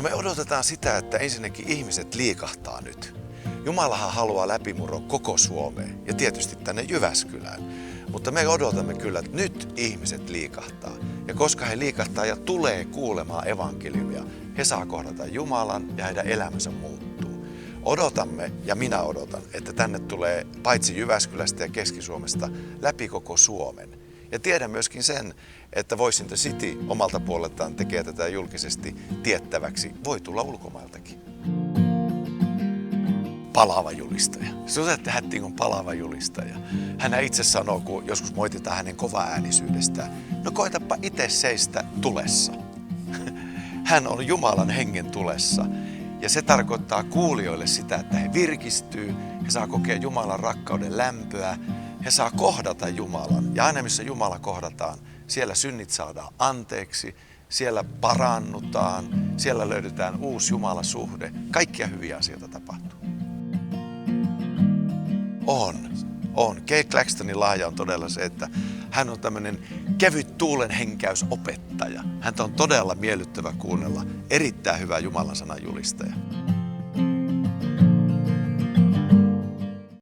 No me odotetaan sitä, että ensinnäkin ihmiset liikahtaa nyt. Jumalahan haluaa läpimurron koko Suomeen ja tietysti tänne Jyväskylään. Mutta me odotamme kyllä, että nyt ihmiset liikahtaa. Ja koska he liikahtaa ja tulee kuulemaan evankeliumia, he saa kohdata Jumalan ja heidän elämänsä muuttuu. Odotamme, ja minä odotan, että tänne tulee paitsi Jyväskylästä ja Keski-Suomesta läpi koko Suomen. Ja tiedän myöskin sen, että Voice in the City omalta puoleltaan tekee tätä julkisesti tiettäväksi. Voi tulla ulkomailtakin. Palava julistaja. Susette Hatting on palava julistaja. Hän itse sanoo, kun joskus moititaan hänen kovaäänisyydestään, no koitapa itse seistä tulessa. Hän on Jumalan hengen tulessa. Ja se tarkoittaa kuulijoille sitä, että he virkistyy, he saa kokea Jumalan rakkauden lämpöä, he saa kohdata Jumalan. Ja aina missä Jumala kohdataan, siellä synnit saadaan anteeksi, siellä parannutaan, siellä löydetään uusi Jumalasuhde. Kaikkia hyviä asioita tapahtuu. On. Kay Claxtonin lahja on todella se, että hän on tämmöinen kevyt tuulen henkäysopettaja. Häntä on todella miellyttävä kuunnella. Erittäin hyvä Jumalan sanan julistaja.